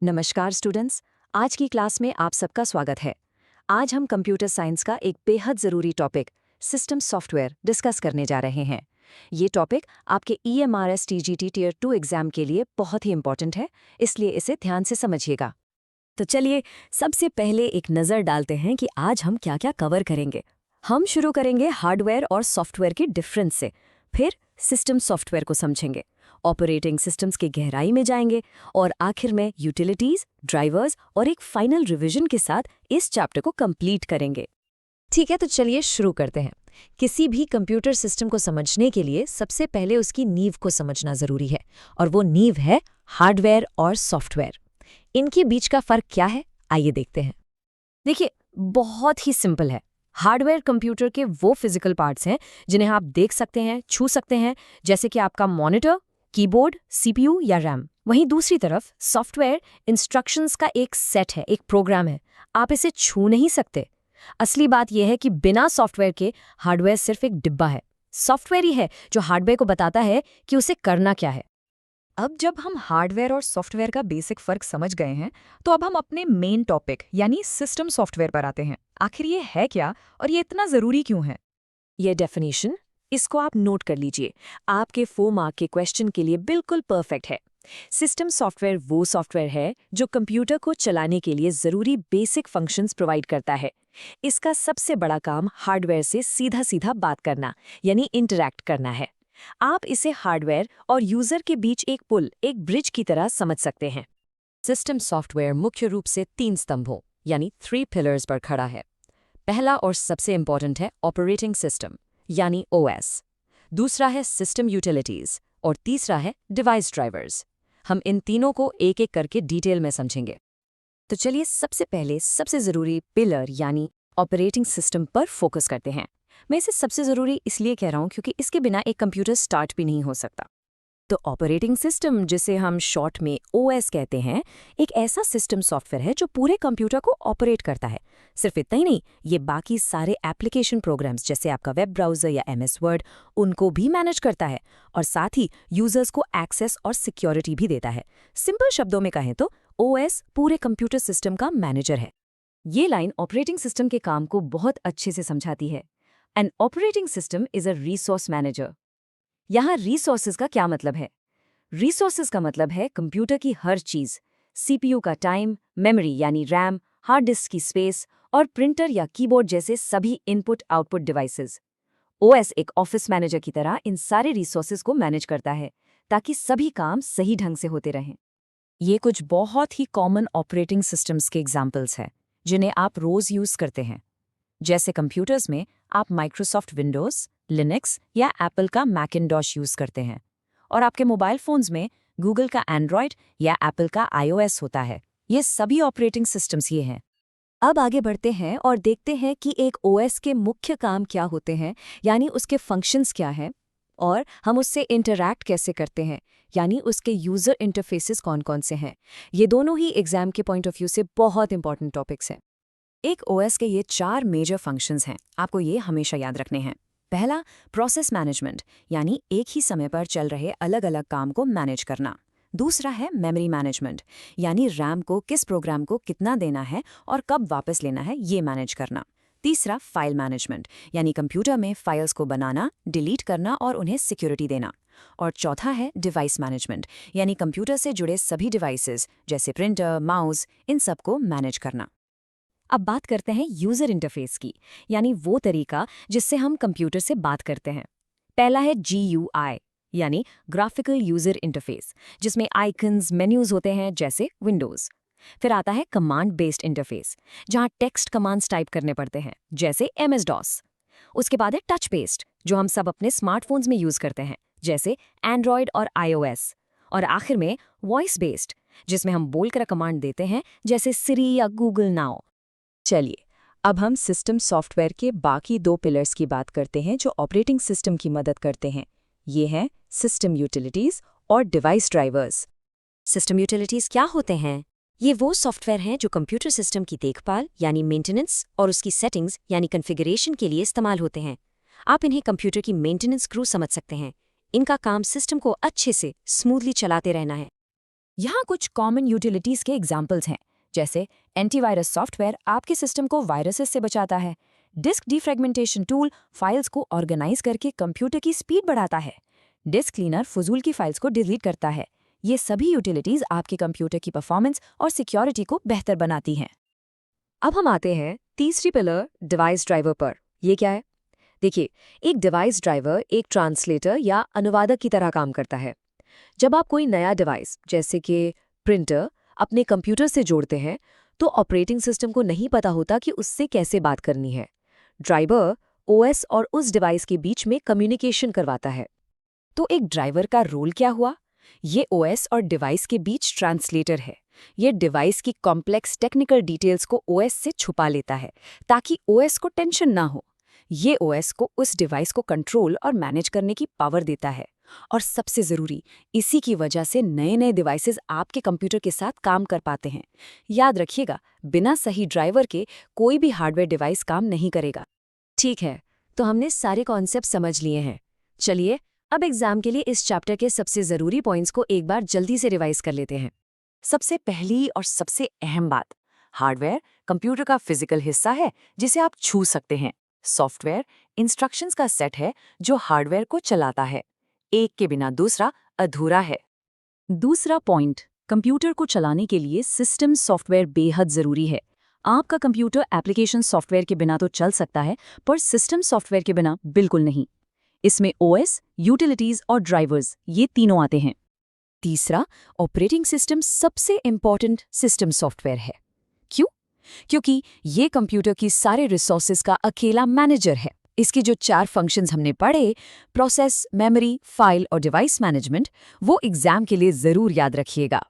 नमस्कार स्टूडेंट्स, आज की क्लास में आप सबका स्वागत है। आज हम कंप्यूटर साइंस का एक बेहद ज़रूरी टॉपिक सिस्टम सॉफ्टवेयर डिस्कस करने जा रहे हैं। ये टॉपिक आपके EMRS TGT टियर 2 एग्ज़ाम के लिए बहुत ही इंपॉर्टेंट है, इसलिए इसे ध्यान से समझिएगा। तो चलिए सबसे पहले एक नज़र डालते हैं कि आज हम क्या-क्या कवर करेंगे। हम शुरू करेंगे हार्डवेयर और सॉफ्टवेयर के डिफरेंस से, फिर सिस्टम सॉफ्टवेयर को समझेंगे, ऑपरेटिंग सिस्टम्स की गहराई में जाएंगे और आखिर में यूटिलिटीज, ड्राइवर्स और एक फाइनल रिवीजन के साथ इस चैप्टर को कंप्लीट करेंगे। ठीक है, तो चलिए शुरू करते हैं। किसी भी कंप्यूटर सिस्टम को समझने के लिए सबसे पहले उसकी नींव को समझना जरूरी है, और वो नींव है हार्डवेयर और सॉफ्टवेयर। इनके बीच का फर्क क्या है, आइए देखते हैं। देखिए, बहुत ही सिंपल है। हार्डवेयर कंप्यूटर के वो फिजिकल पार्ट्स हैं जिन्हें आप देख सकते हैं, छू सकते हैं, जैसे कि आपका मॉनिटर, कीबोर्ड, CPU या रैम। वहीं दूसरी तरफ सॉफ्टवेयर इंस्ट्रक्शंस का एक सेट है, एक प्रोग्राम है। आप इसे छू नहीं सकते। असली बात यह है कि बिना सॉफ्टवेयर के हार्डवेयर सिर्फ एक डिब्बा है। सॉफ्टवेयर ही है जो हार्डवेयर को बताता है कि उसे करना क्या है। अब जब हम हार्डवेयर और सॉफ्टवेयर का बेसिक फर्क समझ गए हैं, तो अब हम अपने मेन टॉपिक यानी सिस्टम सॉफ्टवेयर पर आते हैं। आखिर ये है क्या और ये इतना ज़रूरी क्यों है? ये डेफिनेशन, इसको आप नोट कर लीजिए, आपके 4 मार्क के क्वेश्चन के लिए बिल्कुल परफेक्ट है। सिस्टम सॉफ्टवेयर वो सॉफ्टवेयर है जो कंप्यूटर को चलाने के लिए ज़रूरी बेसिक फंक्शंस प्रोवाइड करता है। इसका सबसे बड़ा काम हार्डवेयर से सीधा सीधा बात करना, यानी इंटरैक्ट करना है। आप इसे हार्डवेयर और यूज़र के बीच एक पुल, एक ब्रिज की तरह समझ सकते हैं। सिस्टम सॉफ्टवेयर मुख्य रूप से 3 स्तंभों, यानी 3 पिलर्स पर खड़ा है। पहला और सबसे इंपॉर्टेंट है ऑपरेटिंग सिस्टम, यानी OS। दूसरा है सिस्टम यूटिलिटीज और तीसरा है डिवाइस ड्राइवर्स। हम इन तीनों को एक एक करके डिटेल में समझेंगे। तो चलिए सबसे पहले सबसे ज़रूरी पिलर यानी ऑपरेटिंग सिस्टम पर फोकस करते हैं। मैं इसे सबसे ज़रूरी इसलिए कह रहा हूँ क्योंकि इसके बिना एक कंप्यूटर स्टार्ट भी नहीं हो सकता। तो ऑपरेटिंग सिस्टम, जिसे हम शॉर्ट में OS कहते हैं, एक ऐसा सिस्टम सॉफ्टवेयर है जो पूरे कंप्यूटर को ऑपरेट करता है। सिर्फ इतना ही नहीं, ये बाकी सारे एप्लीकेशन प्रोग्राम्स जैसे आपका वेब ब्राउज़र या MS वर्ड, उनको भी मैनेज करता है और साथ ही यूजर्स को एक्सेस और सिक्योरिटी भी देता है। सिंपल शब्दों में कहें तो OS पूरे कंप्यूटर सिस्टम का मैनेजर है। ये लाइन ऑपरेटिंग सिस्टम के काम को बहुत अच्छे से समझाती है। An operating system is a resource manager. यहाँ रिसोर्सेज का क्या मतलब है? रिसोर्सेज का मतलब है कंप्यूटर की हर चीज़, CPU का टाइम, मेमोरी यानी रैम, हार्ड डिस्क की स्पेस और प्रिंटर या कीबोर्ड जैसे सभी इनपुट आउटपुट डिवाइसेस। OS एक ऑफिस मैनेजर की तरह इन सारे रिसोर्सेज को मैनेज करता है ताकि सभी काम सही ढंग से होते रहें। ये कुछ बहुत ही कॉमन ऑपरेटिंग सिस्टम्स के एग्जाम्पल्स हैं जिन्हें आप रोज़ यूज़ करते हैं। जैसे कंप्यूटर्स में आप माइक्रोसॉफ्ट विंडोज़, लिनक्स या एप्पल का मैकिन्टॉश यूज़ करते हैं, और आपके मोबाइल फ़ोन्स में गूगल का एंड्रॉयड या एप्पल का iOS होता है। ये सभी ऑपरेटिंग सिस्टम्स ये हैं। अब आगे बढ़ते हैं और देखते हैं कि एक OS के मुख्य काम क्या होते हैं, यानी उसके फंक्शंस क्या हैं, और हम उससे इंटरैक्ट कैसे करते हैं, यानी उसके यूज़र इंटरफेसेस कौन-कौन से हैं। ये दोनों ही एग्जाम के पॉइंट ऑफ व्यू से बहुत इंपॉर्टेंट टॉपिक्स हैं। एक OS के ये 4 मेजर फंक्शंस हैं, आपको ये हमेशा याद रखने हैं। पहला, प्रोसेस मैनेजमेंट, यानी एक ही समय पर चल रहे अलग-अलग काम को मैनेज करना। दूसरा है मेमोरी मैनेजमेंट, यानी रैम को किस प्रोग्राम को कितना देना है और कब वापस लेना है, ये मैनेज करना। तीसरा, फाइल मैनेजमेंट, यानी कंप्यूटर में फाइल्स को बनाना, डिलीट करना और उन्हें सिक्योरिटी देना। और चौथा है डिवाइस मैनेजमेंट, यानी कंप्यूटर से जुड़े सभी डिवाइसेस जैसे प्रिंटर, माउस, इन सब को मैनेज करना। अब बात करते हैं यूज़र इंटरफेस की, यानी वो तरीका जिससे हम कंप्यूटर से बात करते हैं। पहला है GUI, यानी ग्राफिकल यूज़र इंटरफेस, जिसमें आइकन्स, मेन्यूज़ होते हैं जैसे विंडोज़। फिर आता है कमांड बेस्ड इंटरफेस, जहाँ टेक्स्ट कमांड्स टाइप करने पड़ते हैं जैसे MS-DOS। उसके बाद है टच बेस्ड, जो हम सब अपने स्मार्टफोन्स में यूज़ करते हैं जैसे एंड्रॉयड और iOS। और आखिर में वॉइस बेस्ड, जिसमें हम बोलकर कमांड देते हैं जैसे सिरी या गूगल नाउ। चलिए, अब हम सिस्टम सॉफ्टवेयर के बाकी 2 पिलर्स की बात करते हैं जो ऑपरेटिंग सिस्टम की मदद करते हैं। ये हैं सिस्टम यूटिलिटीज और डिवाइस ड्राइवर्स। सिस्टम यूटिलिटीज क्या होते हैं? ये वो सॉफ्टवेयर हैं जो कंप्यूटर सिस्टम की देखभाल यानी मेंटेनेंस और उसकी सेटिंग्स यानी कॉन्फ़िगरेशन के लिए इस्तेमाल होते हैं। आप इन्हें कंप्यूटर की मेंटेनेंस क्रू समझ सकते हैं। इनका काम सिस्टम को अच्छे से स्मूथली चलाते रहना है। यहाँ कुछ कॉमन यूटिलिटीज के एग्जाम्पल्स हैं, जैसे एंटीवायरस सॉफ्टवेयर आपके सिस्टम को वायरसेस से बचाता है, डिस्क डिफ्रेगमेंटेशन टूल फाइल्स को ऑर्गेनाइज करके कंप्यूटर की स्पीड बढ़ाता है, डिस्क क्लीनर फजूल की फाइल्स को डिलीट करता है। ये सभी यूटिलिटीज आपके कंप्यूटर की परफॉर्मेंस और सिक्योरिटी को बेहतर बनाती हैं। अब हम आते हैं तीसरी पिलर डिवाइस ड्राइवर पर। ये क्या है? देखिए, एक डिवाइस ड्राइवर एक ट्रांसलेटर या अनुवादक की तरह काम करता है। जब आप कोई नया डिवाइस जैसे कि प्रिंटर अपने कंप्यूटर से जोड़ते हैं तो ऑपरेटिंग सिस्टम को नहीं पता होता कि उससे कैसे बात करनी है। ड्राइवर ओएस और उस डिवाइस के बीच में कम्युनिकेशन करवाता है। तो एक ड्राइवर का रोल क्या हुआ? ये ओएस और डिवाइस के बीच ट्रांसलेटर है। ये डिवाइस की कॉम्प्लेक्स टेक्निकल डिटेल्स को ओएस से छुपा लेता है ताकि ओएस को टेंशन ना हो। ये ओएस को उस डिवाइस को कंट्रोल और मैनेज करने की पावर देता है। और सबसे ज़रूरी, इसी की वजह से नए नए डिवाइसेस आपके कंप्यूटर के साथ काम कर पाते हैं। याद रखिएगा, बिना सही ड्राइवर के कोई भी हार्डवेयर डिवाइस काम नहीं करेगा। ठीक है, तो हमने सारे कॉन्सेप्ट समझ लिए हैं। चलिए अब एग्जाम के लिए इस चैप्टर के सबसे ज़रूरी पॉइंट्स को एक बार जल्दी से रिवाइज कर लेते हैं। सबसे पहली और सबसे अहम बात, हार्डवेयर कंप्यूटर का फिजिकल हिस्सा है जिसे आप छू सकते हैं। सॉफ्टवेयर इंस्ट्रक्शंस का सेट है जो हार्डवेयर को चलाता है। एक के बिना दूसरा अधूरा है। दूसरा पॉइंट, कंप्यूटर को चलाने के लिए सिस्टम सॉफ्टवेयर बेहद ज़रूरी है। आपका कंप्यूटर एप्लीकेशन सॉफ्टवेयर के बिना तो चल सकता है, पर सिस्टम सॉफ्टवेयर के बिना बिल्कुल नहीं। इसमें ओएस, यूटिलिटीज और ड्राइवर्स, ये तीनों आते हैं। तीसरा, ऑपरेटिंग सिस्टम सबसे इंपॉर्टेंट सिस्टम सॉफ्टवेयर है। क्यों? क्योंकि ये कंप्यूटर की सारे रिसोर्सेज का अकेला मैनेजर है। इसके जो 4 फंक्शंस हमने पढ़े, प्रोसेस, मेमोरी, फाइल और डिवाइस मैनेजमेंट, वो एग्जाम के लिए ज़रूर याद रखिएगा।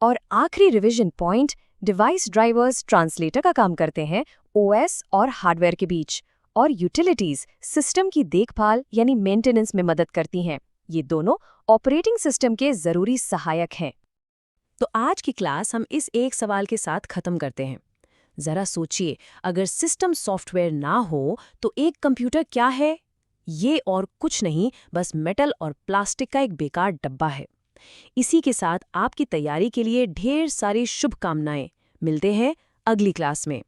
और आखिरी revision point, device drivers translator का काम करते हैं ओएस और हार्डवेयर के बीच, और यूटिलिटीज सिस्टम की देखभाल यानी मेंटेनेंस में मदद करती हैं। ये दोनों ऑपरेटिंग सिस्टम के ज़रूरी सहायक हैं। तो आज की क्लास हम इस एक सवाल के साथ खत्म करते हैं। ज़रा सोचिए, अगर सिस्टम सॉफ्टवेयर ना हो तो एक कंप्यूटर क्या है? ये और कुछ नहीं, बस मेटल और प्लास्टिक का एक बेकार डब्बा है। इसी के साथ आपकी तैयारी के लिए ढेर सारी शुभकामनाएं। मिलते हैं अगली क्लास में।